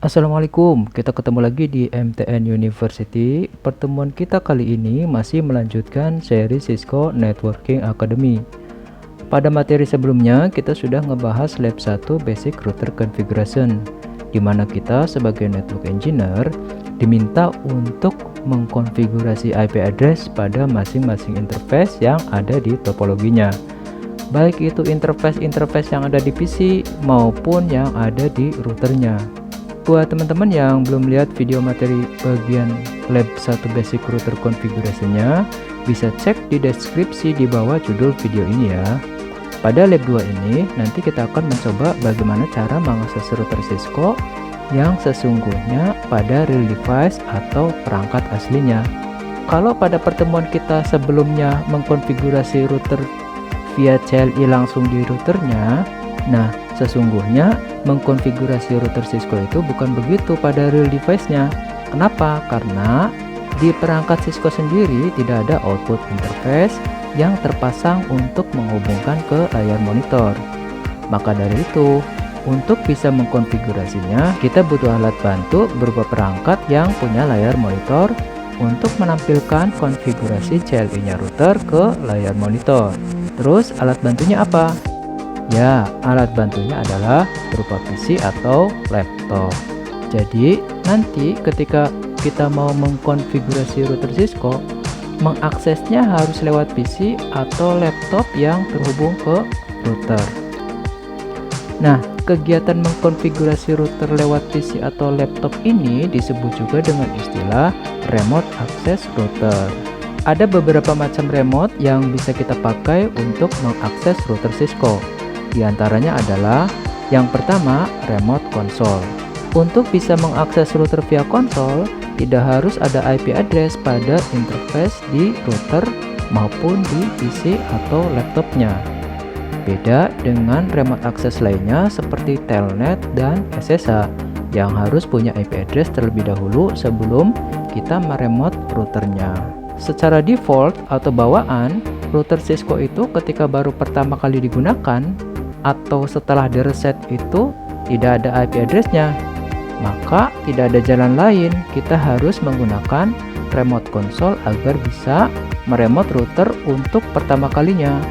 Assalamualaikum, kita ketemu lagi di MTN University. Pertemuan kita kali ini masih melanjutkan seri Cisco Networking Academy. Pada materi sebelumnya kita sudah ngebahas lab 1 Basic Router Configuration, di mana kita sebagai Network Engineer diminta untuk mengkonfigurasi IP address pada masing-masing interface yang ada di topologinya, baik itu interface yang ada di PC maupun yang ada di routernya. Buat teman-teman yang belum lihat video materi bagian lab 1 basic router configuration-nya, bisa cek di deskripsi di bawah judul video ini ya. Pada lab 2 ini, nanti kita akan mencoba bagaimana cara mengakses router Cisco yang sesungguhnya pada real device atau perangkat aslinya. Kalau pada pertemuan kita sebelumnya mengkonfigurasi router via CLI langsung di routernya, nah sesungguhnya mengkonfigurasi router Cisco itu bukan begitu pada real device-nya. Kenapa? Karena di perangkat Cisco sendiri tidak ada output interface yang terpasang untuk menghubungkan ke layar monitor. Maka dari itu, untuk bisa mengkonfigurasinya, kita butuh alat bantu berupa perangkat yang punya layar monitor untuk menampilkan konfigurasi CLI-nya router ke layar monitor. Terus alat bantunya apa? Ya, alat bantunya adalah berupa PC atau laptop. Jadi, nanti ketika kita mau mengkonfigurasi router Cisco, mengaksesnya harus lewat PC atau laptop yang terhubung ke router. Nah, kegiatan mengkonfigurasi router lewat PC atau laptop ini disebut juga dengan istilah remote access router. Ada beberapa macam remote yang bisa kita pakai untuk mengakses router Cisco. Di antaranya adalah yang pertama, remote console. Untuk bisa mengakses router via konsol, tidak harus ada IP address pada interface di router maupun di PC atau laptopnya. Beda dengan remote access lainnya seperti telnet dan SSH yang harus punya IP address terlebih dahulu sebelum kita meremote routernya. Secara default atau bawaan, router Cisco itu ketika baru pertama kali digunakan atau setelah direset itu tidak ada IP address-nya, maka tidak ada jalan lain, kita harus menggunakan remote console agar bisa meremote router untuk pertama kalinya.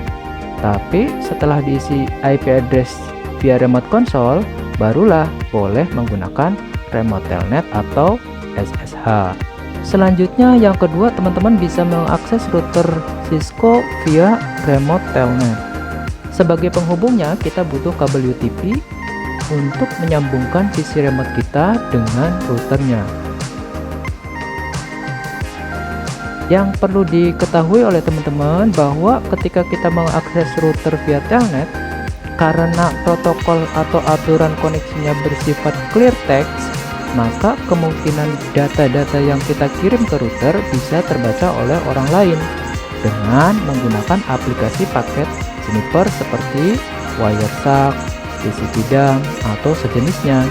Tapi setelah diisi IP address via remote console, barulah boleh menggunakan remote telnet atau SSH. Selanjutnya yang kedua, teman-teman bisa mengakses router Cisco via remote telnet. Sebagai penghubungnya, kita butuh kabel UTP untuk menyambungkan PC remote kita dengan routernya. Yang perlu diketahui oleh teman-teman bahwa ketika kita mengakses router via telnet, karena protokol atau aturan koneksinya bersifat clear text, maka kemungkinan data-data yang kita kirim ke router bisa terbaca oleh orang lain dengan menggunakan aplikasi paket sniper seperti Wireshark, TCP/DAM, atau sejenisnya.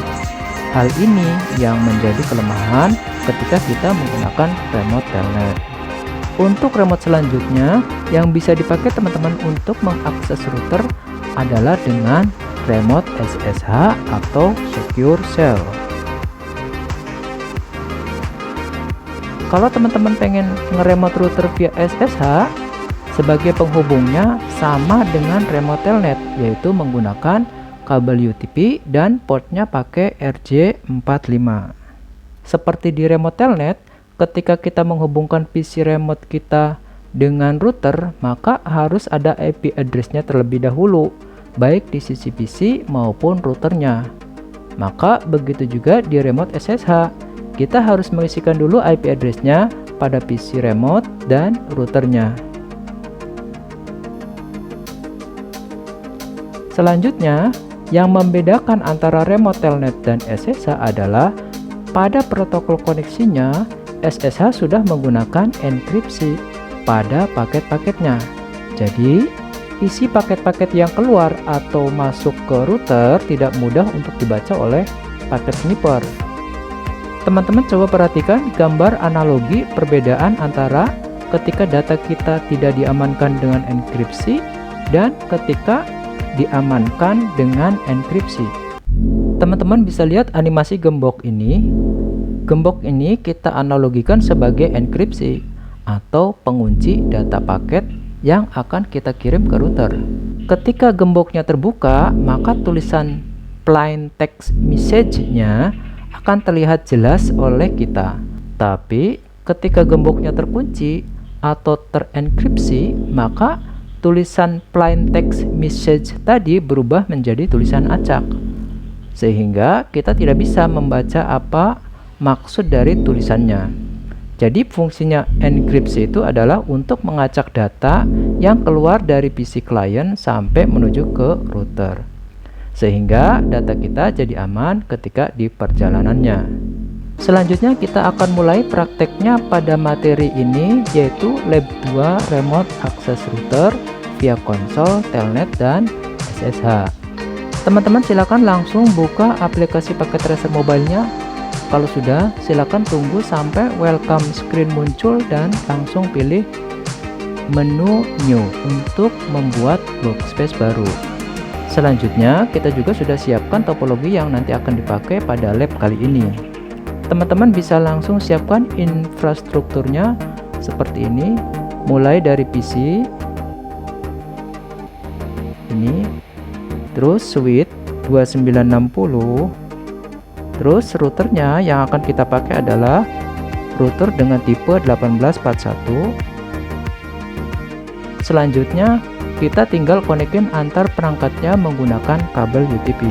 Hal ini yang menjadi kelemahan ketika kita menggunakan remote telnet. Untuk remote selanjutnya yang bisa dipakai teman-teman untuk mengakses router adalah dengan remote SSH atau secure shell. Kalau teman-teman pengen nge-remote router via SSH, sebagai penghubungnya sama dengan remote telnet, yaitu menggunakan kabel UTP dan portnya pakai RJ45. Seperti di remote telnet, ketika kita menghubungkan PC remote kita dengan router, maka harus ada IP address-nya terlebih dahulu, baik di sisi PC maupun routernya. Maka begitu juga di remote SSH, kita harus mengisikan dulu IP address-nya pada PC remote dan routernya. Selanjutnya, yang membedakan antara remote telnet dan SSH adalah pada protokol koneksinya, SSH sudah menggunakan enkripsi pada paket-paketnya. Jadi, isi paket-paket yang keluar atau masuk ke router tidak mudah untuk dibaca oleh paket sniper. Teman-teman coba perhatikan gambar analogi perbedaan antara ketika data kita tidak diamankan dengan enkripsi dan ketika diamankan dengan enkripsi. Teman-teman bisa lihat animasi gembok ini. Gembok ini kita analogikan sebagai enkripsi atau pengunci data paket yang akan kita kirim ke router. Ketika gemboknya terbuka, maka tulisan plain text message-nya akan terlihat jelas oleh kita. Tapi ketika gemboknya terkunci atau terenkripsi, maka tulisan plain text message tadi berubah menjadi tulisan acak, sehingga kita tidak bisa membaca apa maksud dari tulisannya. Jadi fungsinya enkripsi itu adalah untuk mengacak data yang keluar dari PC klien sampai menuju ke router, sehingga data kita jadi aman ketika di perjalanannya. Selanjutnya kita akan mulai prakteknya pada materi ini, yaitu Lab 2 Remote Access Router via konsol, telnet, dan SSH. Teman-teman silakan langsung buka aplikasi paket tracer mobile-nya. Kalau sudah, silakan tunggu sampai welcome screen muncul dan langsung pilih menu new untuk membuat workspace baru. Selanjutnya, kita juga sudah siapkan topologi yang nanti akan dipakai pada lab kali ini. Teman-teman bisa langsung siapkan infrastrukturnya seperti ini, mulai dari PC ini, terus switch 2960, terus routernya yang akan kita pakai adalah router dengan tipe 1841. Selanjutnya kita tinggal konekin antar perangkatnya menggunakan kabel UTP.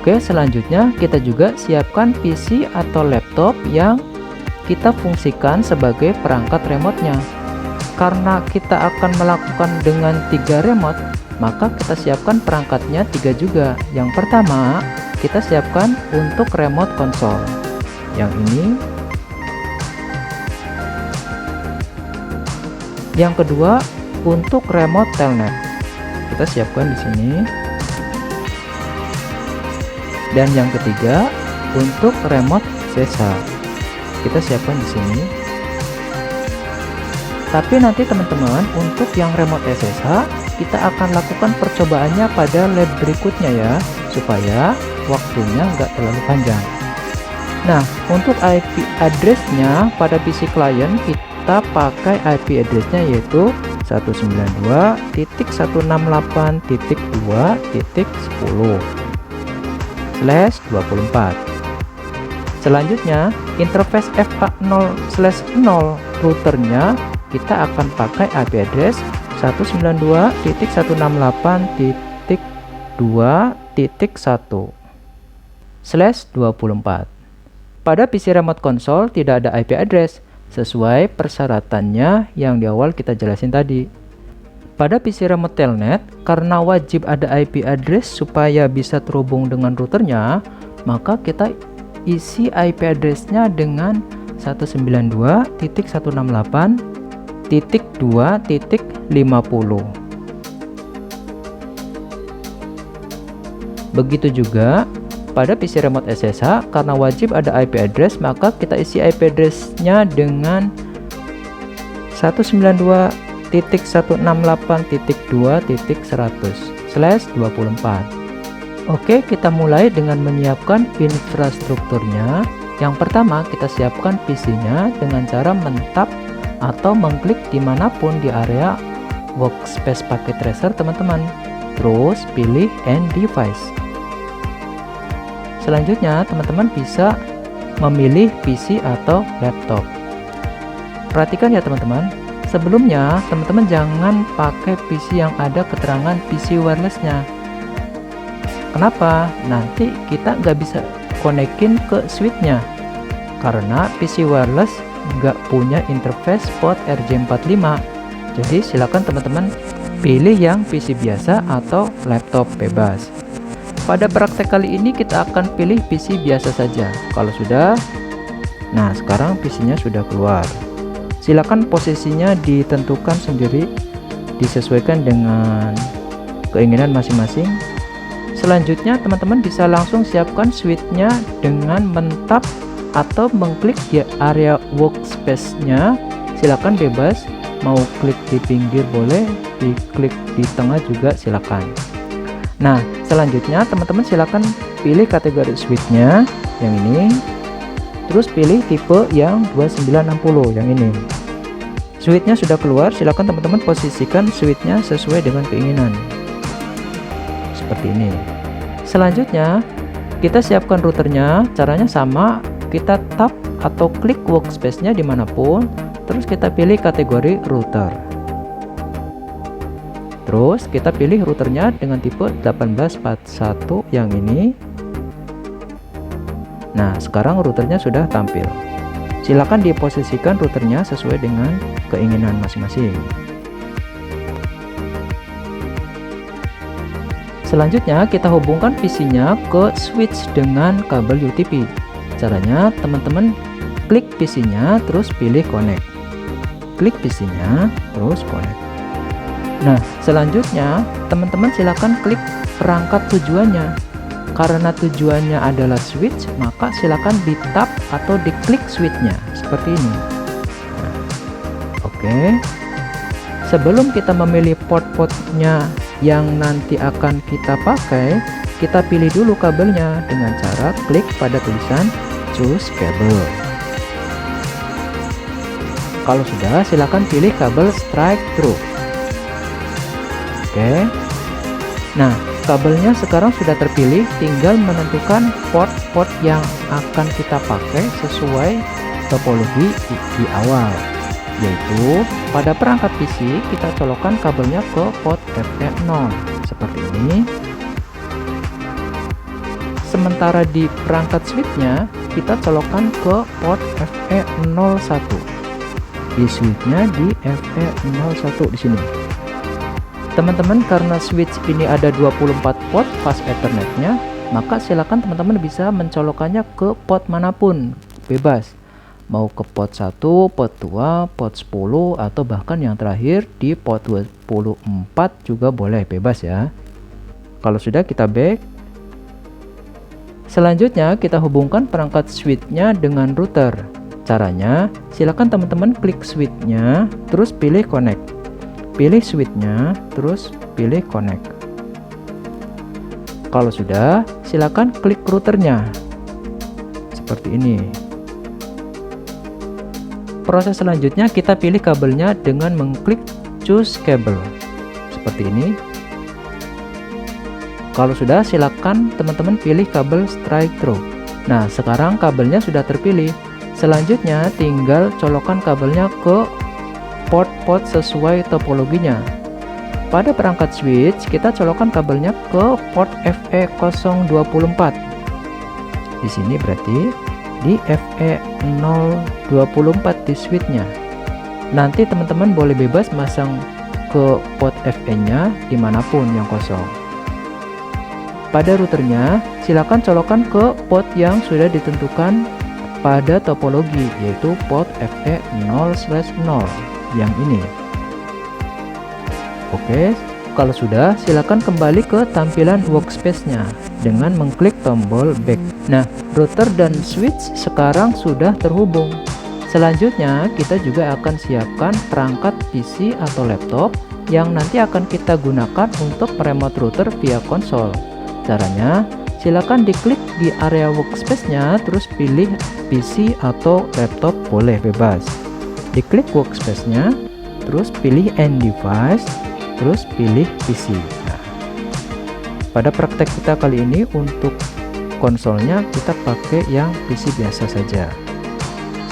Oke, selanjutnya kita juga siapkan PC atau laptop yang kita fungsikan sebagai perangkat remote-nya. Karena kita akan melakukan dengan 3 remote, maka kita siapkan perangkatnya 3 juga. Yang pertama, kita siapkan untuk remote console. Yang ini. Yang kedua, untuk remote telnet. Kita siapkan di sini. Dan yang ketiga, untuk remote SSH. Kita siapkan di sini. Tapi nanti teman-teman, untuk yang remote SSH kita akan lakukan percobaannya pada lab berikutnya ya, supaya waktunya nggak terlalu panjang. Nah, untuk IP address-nya pada PC klien kita pakai IP address-nya yaitu 192.2.10/24. Selanjutnya, interface FA0/0 routernya kita akan pakai IP address 192.168.2.1/24. Pada PC remote console tidak ada IP address sesuai persyaratannya yang di awal kita jelasin tadi. Pada PC remote telnet, karena wajib ada IP address supaya bisa terhubung dengan routernya, maka kita isi IP address-nya dengan 192.168.2.50. Begitu juga pada PC remote SSH, karena wajib ada IP address, maka kita isi IP address-nya dengan 192.168.2.100/24. Oke, kita mulai dengan menyiapkan infrastrukturnya. Yang pertama, kita siapkan PC-nya dengan cara mentap atau mengklik dimanapun di area workspace packet tracer teman-teman. Terus pilih End Device. Selanjutnya, teman-teman bisa memilih PC atau laptop. Perhatikan ya teman-teman, sebelumnya teman-teman jangan pakai PC yang ada keterangan PC wireless-nya. Kenapa? Nanti kita nggak bisa konekin ke switch-nya, karena PC wireless nggak punya interface port RJ45. Jadi silakan teman-teman pilih yang PC biasa atau laptop bebas. Pada praktek kali ini kita akan pilih PC biasa saja. Kalau sudah, nah sekarang PC-nya sudah keluar. Silakan posisinya ditentukan sendiri, disesuaikan dengan keinginan masing-masing. Selanjutnya teman-teman bisa langsung siapkan switch-nya dengan mentap atau mengklik di area workspace-nya. Silakan bebas, mau klik di pinggir boleh, diklik di tengah juga silakan. Nah, selanjutnya teman-teman silakan pilih kategori switch-nya yang ini, terus pilih tipe yang 2960 yang ini. Switch-nya sudah keluar, silakan teman-teman posisikan switch-nya sesuai dengan keinginan. Seperti ini. Selanjutnya, kita siapkan routernya, caranya sama, kita tap atau klik workspace-nya dimanapun, terus kita pilih kategori router. Terus kita pilih routernya dengan tipe 1841 yang ini. Nah, sekarang routernya sudah tampil. Silakan diposisikan routernya sesuai dengan keinginan masing-masing. Selanjutnya kita hubungkan PC-nya ke switch dengan kabel UTP. Caranya teman-teman klik PC-nya terus pilih connect. Klik PC-nya terus connect. Nah, selanjutnya teman-teman silakan klik perangkat tujuannya. Karena tujuannya adalah switch, maka silakan di tap atau diklik switch-nya seperti ini. Nah, oke. Sebelum kita memilih port-portnya yang nanti akan kita pakai, kita pilih dulu kabelnya dengan cara klik pada tulisan choose cable. Kalau sudah, silakan pilih kabel straight through. Oke. Nah, kabelnya sekarang sudah terpilih, tinggal menentukan port-port yang akan kita pakai sesuai topologi di awal, yaitu pada perangkat PC kita colokkan kabelnya ke port FE0 seperti ini. Sementara di perangkat switch-nya kita colokkan ke port FE01. Di switch-nya di FE01 di sini. Teman-teman, karena switch ini ada 24 port fast Ethernet-nya, maka silakan teman-teman bisa mencolokkannya ke port manapun, bebas. Mau ke port 1, port 2, port 10, atau bahkan yang terakhir di port 24 juga boleh, bebas ya. Kalau sudah, kita back. Selanjutnya kita hubungkan perangkat switch-nya dengan router. Caranya, silakan teman-teman klik switch-nya, terus pilih connect. Pilih switch-nya, terus pilih connect. Kalau sudah, silakan klik routernya. Seperti ini. Proses selanjutnya kita pilih kabelnya dengan mengklik choose cable. Seperti ini. Kalau sudah, silakan teman-teman pilih kabel straight through. Nah, sekarang kabelnya sudah terpilih. Selanjutnya tinggal colokkan kabelnya ke port-port sesuai topologinya. Pada perangkat switch, kita colokkan kabelnya ke port FE024. Di sini berarti di FE024 di switch-nya. Nanti teman-teman boleh bebas masang ke port FE-nya dimanapun yang kosong. Pada routernya, silakan colokkan ke port yang sudah ditentukan pada topologi, yaitu port FE0/0 yang ini. Oke, kalau sudah, silakan kembali ke tampilan workspace-nya dengan mengklik tombol back. Nah, router dan switch sekarang sudah terhubung. Selanjutnya, kita juga akan siapkan perangkat PC atau laptop yang nanti akan kita gunakan untuk meremote router via konsol. Caranya, silakan diklik di area workspace-nya, terus pilih PC atau laptop, boleh bebas. Diklik workspace-nya, terus pilih end device, terus pilih PC. Nah, pada praktek kita kali ini untuk konsolnya kita pakai yang PC biasa saja.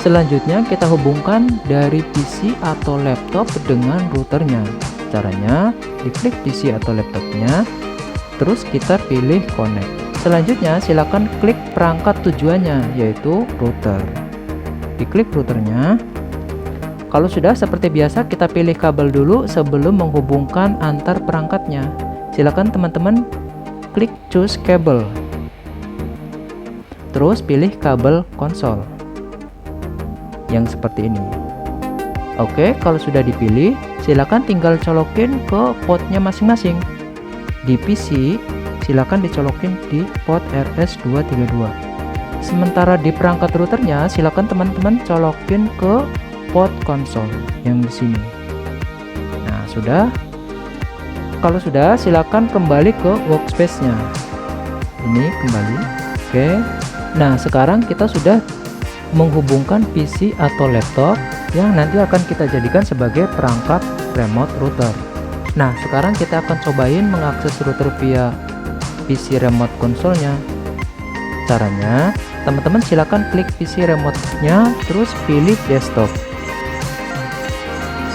Selanjutnya kita hubungkan dari PC atau laptop dengan routernya. Caranya, diklik PC atau laptopnya, terus kita pilih connect. Selanjutnya silakan klik perangkat tujuannya, yaitu router. Diklik routernya. Kalau sudah, seperti biasa kita pilih kabel dulu sebelum menghubungkan antar perangkatnya. Silakan teman-teman klik choose cable. Terus pilih kabel konsol yang seperti ini. Oke, kalau sudah dipilih, silakan tinggal colokin ke portnya masing-masing. Di PC, silakan dicolokin di port RS232. Sementara di perangkat routernya, silakan teman-teman colokin ke port konsol yang di sini. Nah, sudah. kalau sudah, silakan kembali ke workspace-nya. Ini kembali. Oke. Nah, sekarang kita sudah menghubungkan PC atau laptop yang nanti akan kita jadikan sebagai perangkat remote router. Nah, sekarang kita akan cobain mengakses router via PC remote console-nya. Caranya, teman-teman silakan klik PC remote-nya, terus pilih desktop.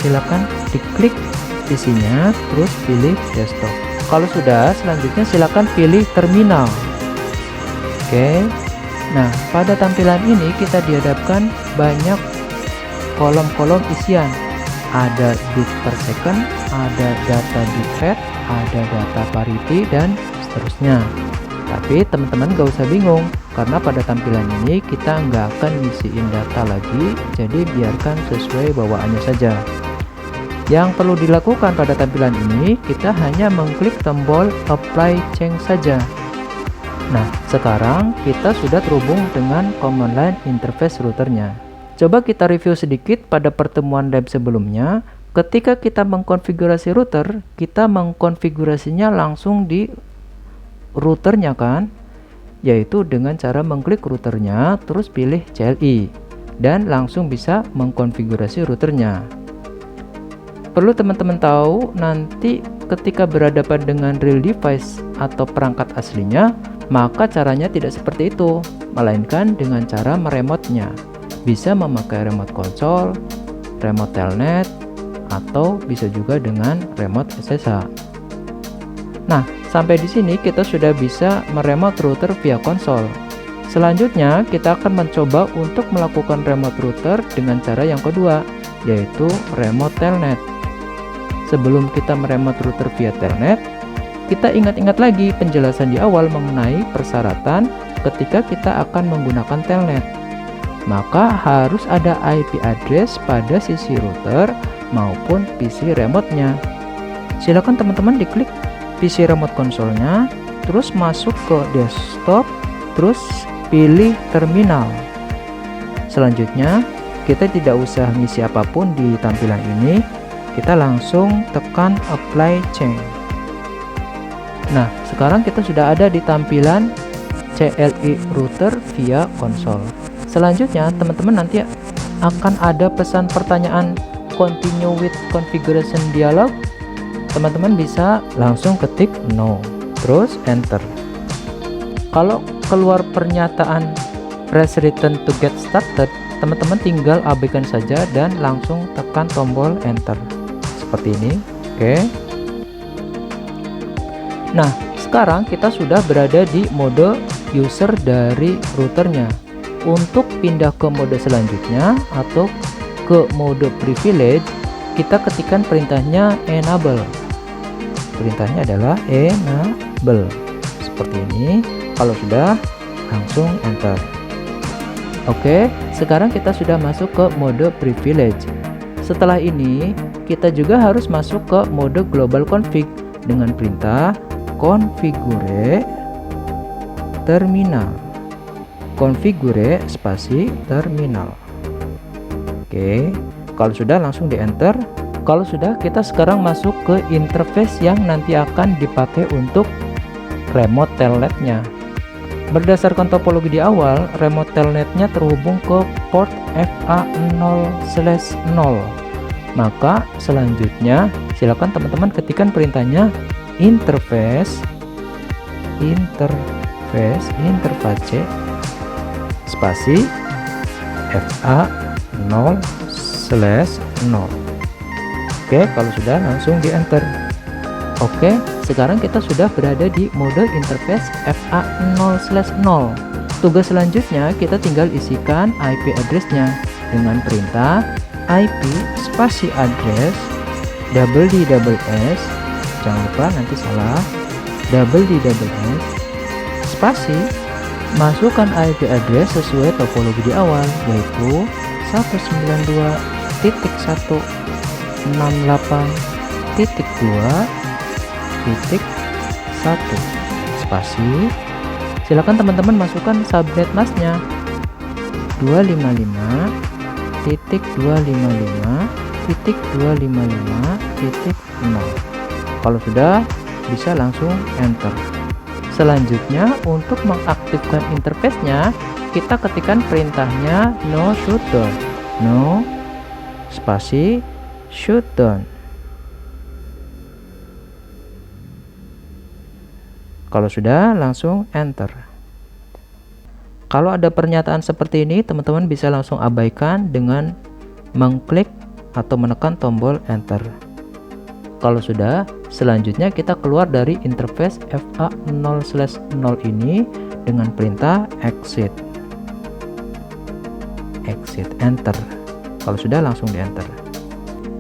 Silakan diklik PC-nya, terus pilih desktop. Kalau sudah, selanjutnya silakan pilih terminal. Oke. Nah, pada tampilan ini kita dihadapkan banyak kolom-kolom isian. Ada bit per second, ada data bit, ada data parity, dan seterusnya. Tapi teman-teman gak usah bingung, karena pada tampilan ini kita nggak akan ngisiin data lagi, jadi biarkan sesuai bawaannya saja. Yang perlu dilakukan pada tampilan ini, kita hanya mengklik tombol apply change saja. Nah, sekarang kita sudah terhubung dengan command line interface routernya. Coba kita review sedikit pada pertemuan lab sebelumnya. Ketika kita mengkonfigurasi router, kita mengkonfigurasinya langsung di routernya kan, yaitu dengan cara mengklik routernya, terus pilih CLI, dan langsung bisa mengkonfigurasi routernya. Perlu teman-teman tahu, nanti ketika berhadapan dengan real device atau perangkat aslinya, maka caranya tidak seperti itu, melainkan dengan cara meremotnya. Bisa memakai remote console, remote telnet, atau bisa juga dengan remote SSH. Nah, sampai di sini kita sudah bisa meremote router via konsol. Selanjutnya, kita akan mencoba untuk melakukan remote router dengan cara yang kedua, yaitu remote telnet. Sebelum kita meremote router via telnet, kita ingat-ingat lagi penjelasan di awal mengenai persyaratan ketika kita akan menggunakan telnet. Maka harus ada IP address pada sisi router maupun PC remote-nya. Silakan teman-teman diklik PC remote konsolnya, terus masuk ke desktop, terus pilih terminal. Selanjutnya, kita tidak usah ngisi apapun di tampilan ini, kita langsung tekan apply change. Nah, sekarang kita sudah ada di tampilan CLI router via konsol. Selanjutnya, teman-teman nanti akan ada pesan pertanyaan continue with configuration dialog. Teman-teman bisa langsung ketik no, terus enter. Kalau keluar pernyataan press return to get started, teman-teman tinggal abaikan saja dan langsung tekan tombol enter seperti ini. Oke. Nah, sekarang kita sudah berada di mode user dari routernya. Untuk pindah ke mode selanjutnya atau ke mode privilege, kita ketikkan perintahnya enable. Perintahnya adalah enable seperti ini. Kalau sudah, langsung enter. Oke, sekarang kita sudah masuk ke mode privilege. Setelah ini, kita juga harus masuk ke mode global config dengan perintah configure terminal. Configure spasi terminal. Oke, kalau sudah langsung di enter. Kalau sudah, kita sekarang masuk ke interface yang nanti akan dipakai untuk remote telnetnya. Berdasarkan topologi di awal, remote telnetnya terhubung ke port FA0/0. Maka selanjutnya silakan teman-teman ketikkan perintahnya interface spasi FA0/0. Oke, kalau sudah langsung di enter. Oke, sekarang kita sudah berada di mode interface FA0/0. Tugas selanjutnya kita tinggal isikan IP address-nya dengan perintah IP spasi address DDS, jangan lupa nanti salah, DDS spasi masukkan IP address sesuai topologi di awal, yaitu 192.168.2.1 spasi. Silakan teman-teman masukkan subnet masknya 255.255.255.0. Kalau sudah, bisa langsung enter. Selanjutnya, untuk mengaktifkan interface-nya, kita ketikkan perintahnya no shutdown. No spasi shutdown. Kalau sudah, langsung enter. Kalau ada pernyataan seperti ini, teman-teman bisa langsung abaikan dengan mengklik atau menekan tombol enter. Kalau sudah, selanjutnya kita keluar dari interface FA0/0 ini dengan perintah exit. Exit, enter. Kalau sudah, langsung di enter.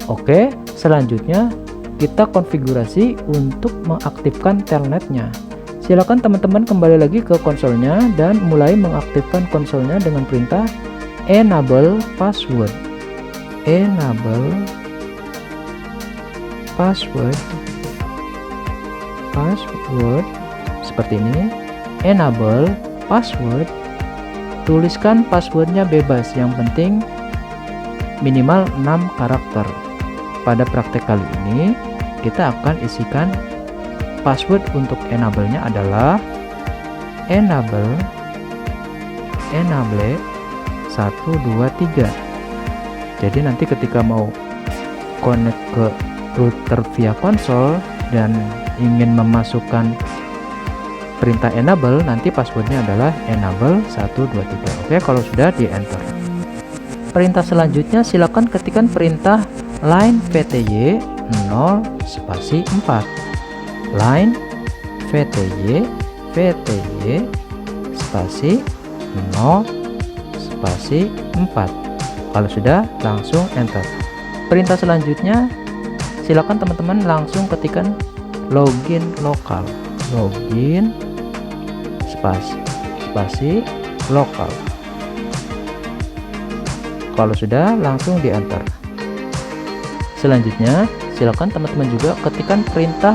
Oke, selanjutnya kita konfigurasi untuk mengaktifkan telnetnya. Silakan teman-teman kembali lagi ke konsolnya dan mulai mengaktifkan konsolnya dengan perintah enable password. Enable password seperti ini. Enable password, tuliskan passwordnya bebas, yang penting minimal 6 karakter. Pada praktek kali ini kita akan isikan password untuk enable-nya adalah enable 123. Jadi nanti ketika mau connect ke router via konsol dan ingin memasukkan perintah enable, nanti passwordnya adalah enable 123. Oke, kalau sudah, di enter. Perintah selanjutnya silakan ketikkan perintah line vty 0 spasi 4. Line vty spasi 0 spasi 4. Kalau sudah, langsung enter. Perintah selanjutnya silakan teman-teman langsung ketikkan login lokal. Login spasi lokal. Kalau sudah, langsung di enter. Selanjutnya silakan teman-teman juga ketikkan perintah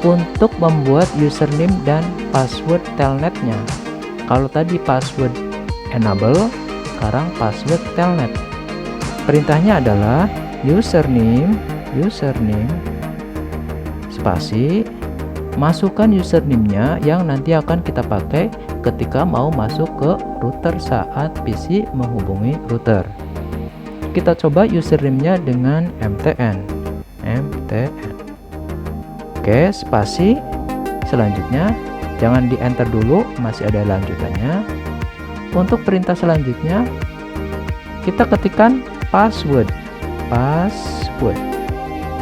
untuk membuat username dan password telnetnya. Kalau tadi password enable, sekarang password telnet. Perintahnya adalah username spasi, masukkan username-nya yang nanti akan kita pakai ketika mau masuk ke router saat PC menghubungi router. Kita coba username-nya dengan mtn. Oke, spasi. Selanjutnya jangan di enter dulu, masih ada lanjutannya. Untuk perintah selanjutnya kita ketikkan password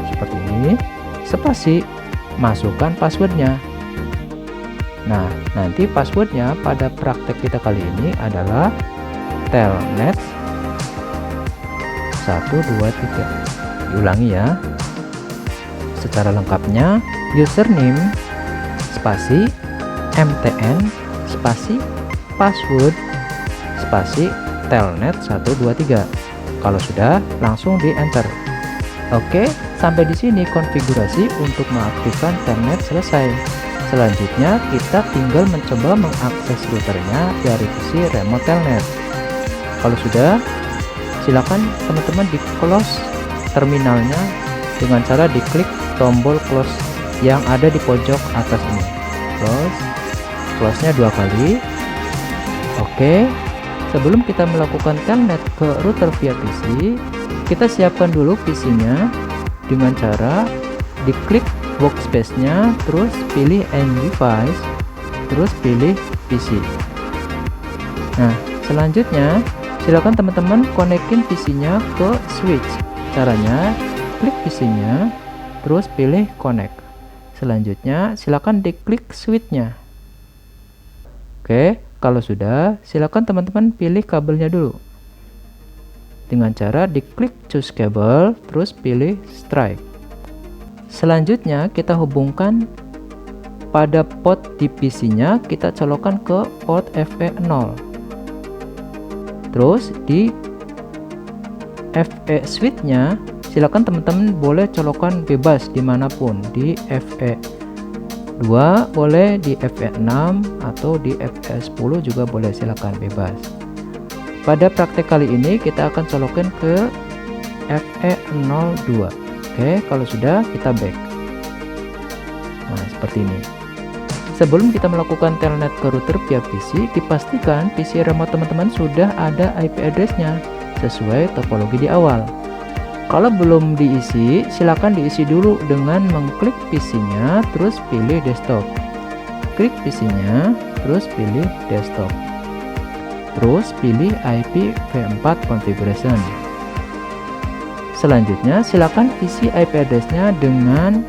seperti ini, spasi, masukkan passwordnya. Nah, nanti passwordnya pada praktek kita kali ini adalah telnet 123. Diulangi ya, secara lengkapnya username spasi mtn spasi password spasi telnet 123. Kalau sudah, langsung di enter. Oke, sampai di sini konfigurasi untuk mengaktifkan telnet selesai. Selanjutnya kita tinggal mencoba mengakses routernya dari sisi remote telnet. Kalau sudah, silakan teman-teman di close terminalnya dengan cara diklik tombol close yang ada di pojok atas ini. Close-nya 2 kali. Oke, sebelum kita melakukan telnet ke router via PC, kita siapkan dulu PC-nya dengan cara diklik workspace-nya, terus pilih end device, terus pilih PC. Nah, selanjutnya silakan teman-teman konekin PC-nya ke switch. Caranya klik PC-nya, terus pilih connect. Selanjutnya silakan diklik switch-nya. Oke, kalau sudah, silakan teman-teman pilih kabelnya dulu. Dengan cara diklik choose cable, terus pilih strike. Selanjutnya kita hubungkan pada port di PC-nya, kita colokkan ke port FE0. Terus di FE switch-nya silakan teman-teman boleh colokan bebas dimanapun, di FE2 boleh, di FE6 atau di FE10 juga boleh, silakan bebas. Pada praktek kali ini kita akan colokin ke FE02. Oke, kalau sudah, kita back. Nah, seperti ini. Sebelum kita melakukan telnet ke router via PC, dipastikan PC remote teman-teman sudah ada IP address-nya sesuai topologi di awal. Kalau belum diisi, silakan diisi dulu dengan mengklik PC-nya, terus pilih desktop. Klik PC-nya, terus pilih desktop. Terus pilih IPv4 configuration. Selanjutnya, silakan isi IP address-nya dengan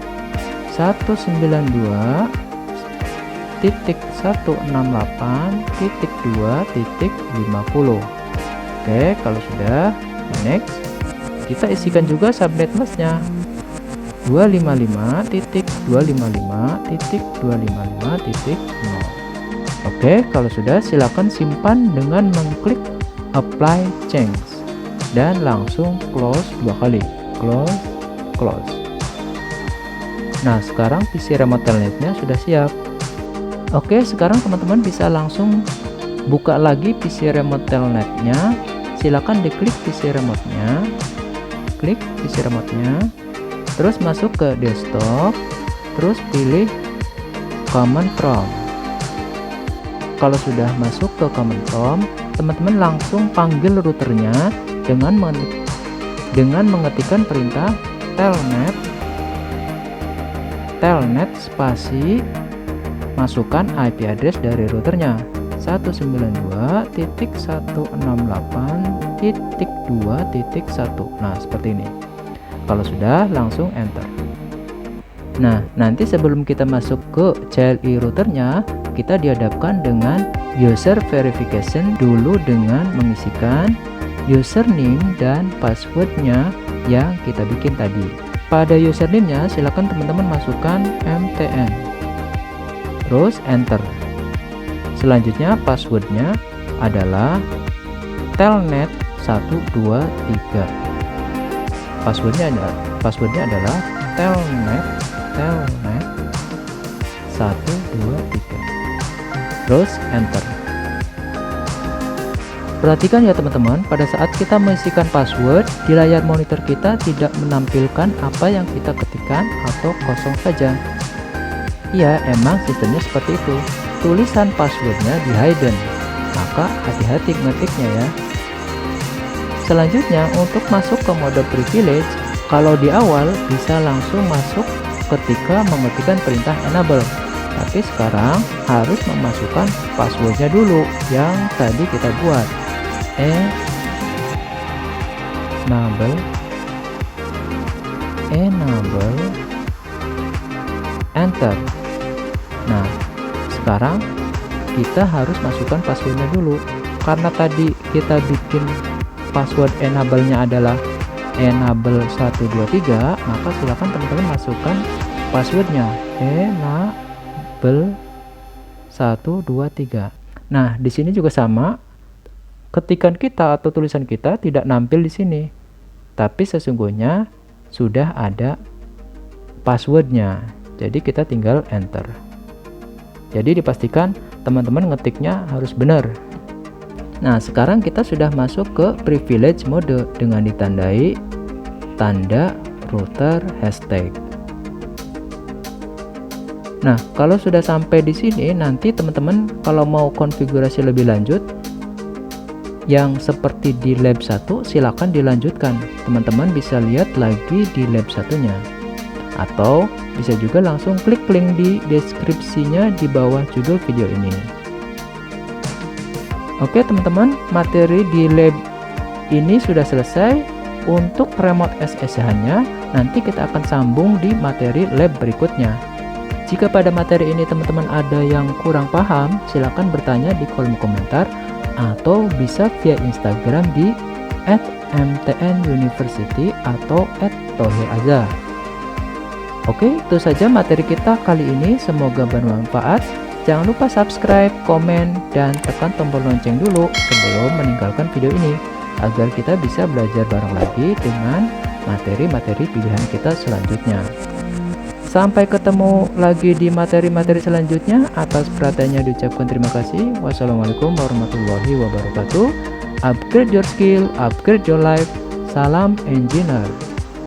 192.168.2.50. Oke, kalau sudah, next. Kita isikan juga subnet mask-nya 255.255.255.0. Oke, kalau sudah silakan simpan dengan mengklik apply change dan langsung close 2 kali. Close. Nah, sekarang PC remote telnetnya sudah siap. Oke, sekarang teman-teman bisa langsung buka lagi PC remote telnetnya. Silakan diklik PC remote-nya. Klik PC remote-nya, terus masuk ke desktop, terus pilih command prompt. Kalau sudah masuk ke command prompt, teman-teman langsung panggil routernya dengan mengetikkan perintah telnet spasi masukkan IP address dari routernya 192.168.2.1. Nah, seperti ini. Kalau sudah, langsung enter. Nah, nanti sebelum kita masuk ke CLI routernya, kita dihadapkan dengan user verification dulu dengan mengisikan username dan passwordnya yang kita bikin tadi. Pada username-nya, silakan teman-teman masukkan MTN. Terus enter. Selanjutnya passwordnya adalah telnet 123. Passwordnya adalah telnet 123. Terus enter. Perhatikan ya teman-teman, pada saat kita mengisikan password, di layar monitor kita tidak menampilkan apa yang kita ketikkan atau kosong saja. Ya, emang sistemnya seperti itu. Tulisan passwordnya di hidden, maka hati-hati ngetiknya ya. Selanjutnya, untuk masuk ke mode privilege, kalau di awal bisa langsung masuk ketika mengetikkan perintah enable, tapi sekarang harus memasukkan passwordnya dulu yang tadi kita buat. Enable enter. Nah, sekarang kita harus masukkan passwordnya dulu. Karena tadi kita bikin password enable-nya adalah enable 123, maka silakan teman-teman masukkan passwordnya enable 123. Nah, di sini juga sama. Ketikan kita atau tulisan kita tidak nampil di sini, tapi sesungguhnya sudah ada passwordnya. Jadi kita tinggal enter. Jadi dipastikan teman-teman ngetiknya harus benar. Nah, sekarang kita sudah masuk ke privilege mode dengan ditandai tanda router hashtag. Nah, kalau sudah sampai di sini, nanti teman-teman kalau mau konfigurasi lebih lanjut yang seperti di lab 1, silakan dilanjutkan. Teman-teman bisa lihat lagi di lab 1-nya. Atau bisa juga langsung klik link di deskripsinya di bawah judul video ini. Oke teman-teman, materi di lab ini sudah selesai. Untuk remote SSH-nya nanti kita akan sambung di materi lab berikutnya. Jika pada materi ini teman-teman ada yang kurang paham, silakan bertanya di kolom komentar atau bisa via Instagram di @mtnuniversity atau @thohiraza. Oke, itu saja materi kita kali ini, semoga bermanfaat. Jangan lupa subscribe, komen, dan tekan tombol lonceng dulu sebelum meninggalkan video ini, agar kita bisa belajar bareng lagi dengan materi-materi pilihan kita selanjutnya. Sampai ketemu lagi di materi-materi selanjutnya. Atas perhatiannya diucapkan terima kasih. Wassalamualaikum warahmatullahi wabarakatuh. Upgrade your skill, upgrade your life. Salam engineer.